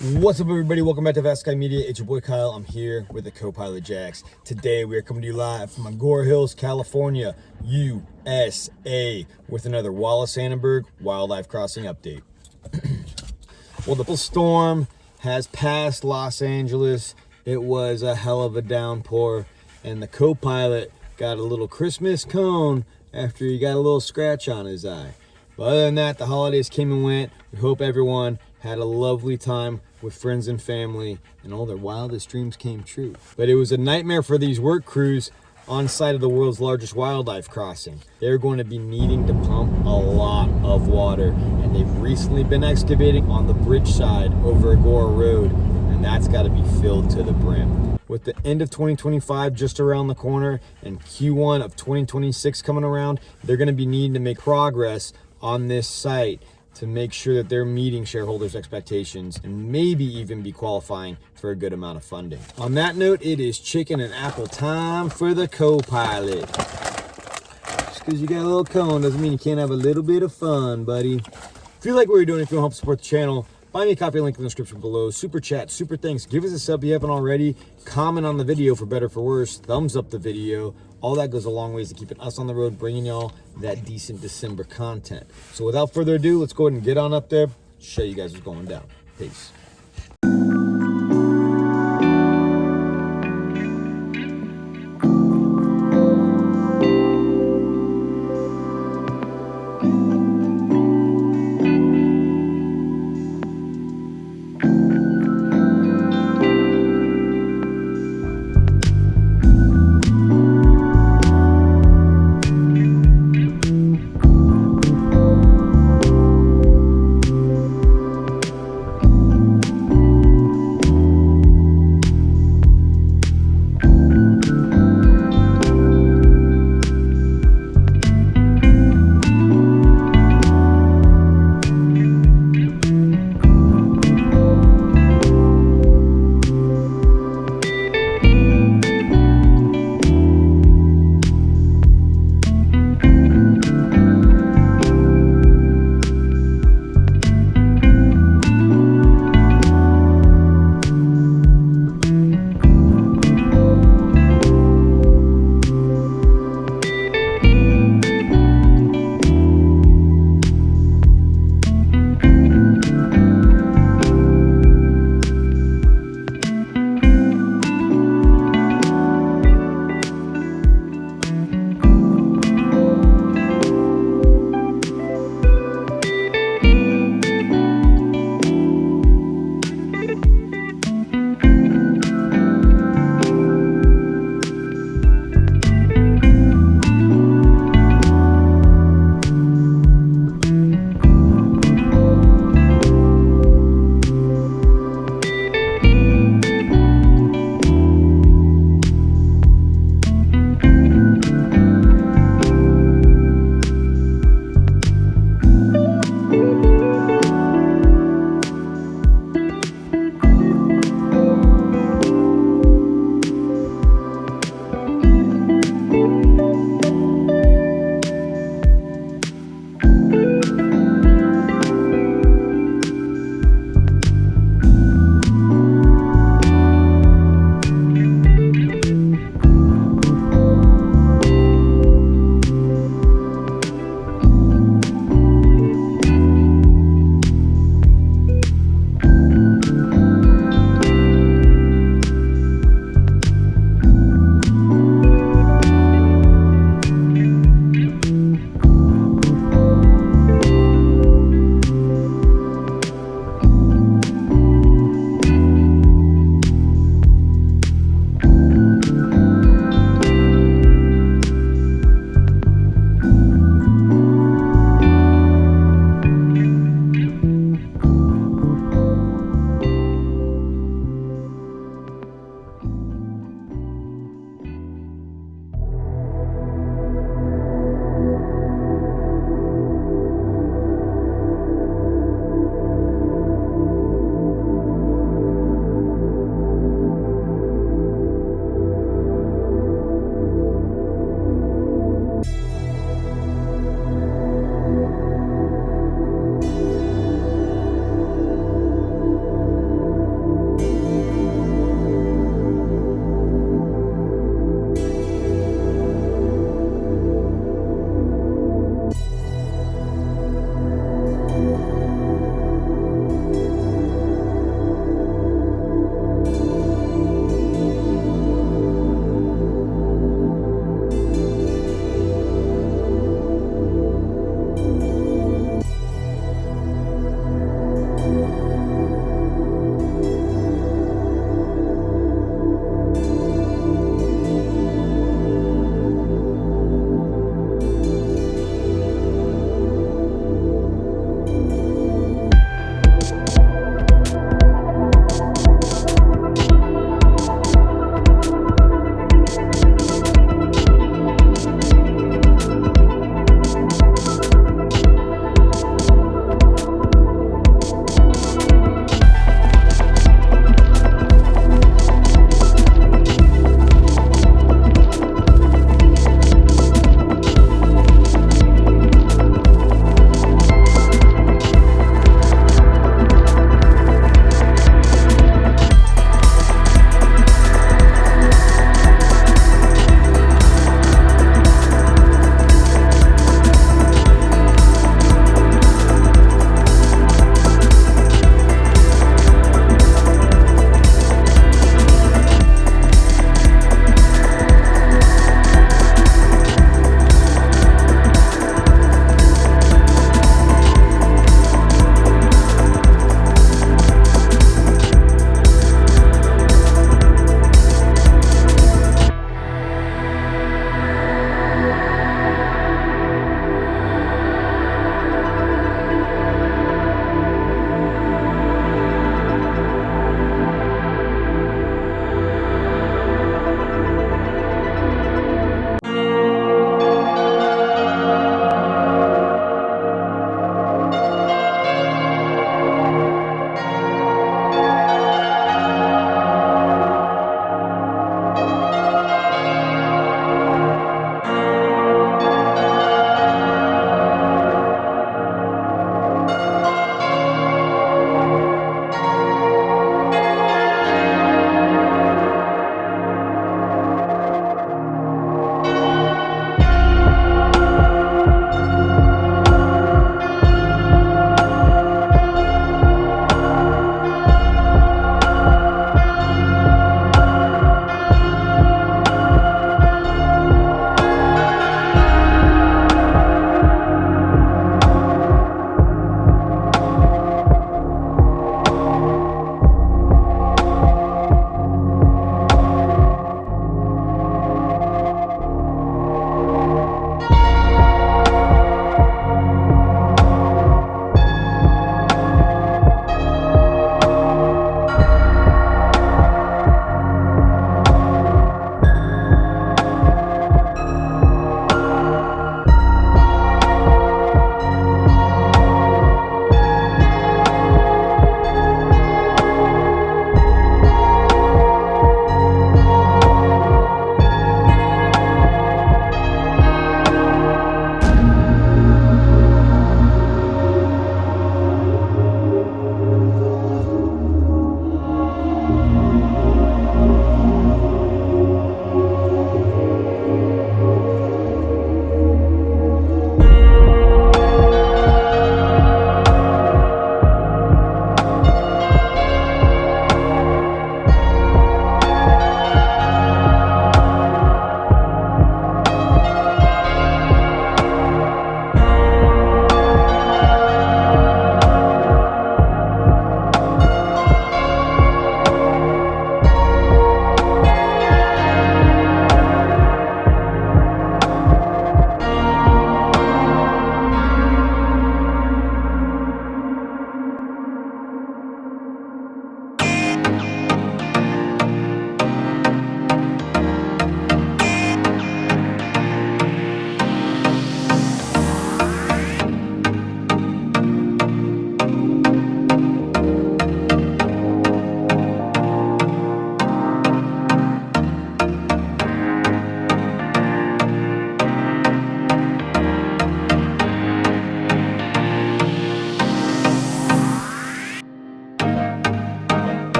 What's up, everybody? Welcome back to Fast Sky Media. It's your boy Kyle. I'm here with the co-pilot Jax. Today we are coming to you live from Agora Hills, California, USA, with another Wallis Annenberg wildlife crossing update. Well, the storm has passed Los Angeles. It was a hell of a downpour, and the co-pilot got a little Christmas cone after he got a little scratch on his eye. But other than that, the holidays came and went. We hope everyone had a lovely time with friends and family, and all their wildest dreams came true. But it was a nightmare for these work crews on site of the world's largest wildlife crossing. They're going to be needing to pump a lot of water, and they've recently been excavating on the bridge side over Agora Road, and that's got to be filled to the brim. With the end of 2025 just around the corner and Q1 of 2026 coming around, they're going to be needing to make progress on this site to make sure that they're meeting shareholders' expectations and maybe even be qualifying for a good amount of funding. On that note, it is chicken and apple time for the co-pilot. Just because you got a little cone doesn't mean you can't have a little bit of fun, buddy. If you like what you're doing, if you want to help support the channel, buy me a copy, link in the description below. Super chat, super thanks. Give us a sub if you haven't already. Comment on the video for better or for worse. Thumbs up the video. All that goes a long ways to keeping us on the road, bringing y'all that decent December content. So without further ado, let's go ahead and get on up there, show you guys what's going down. Peace.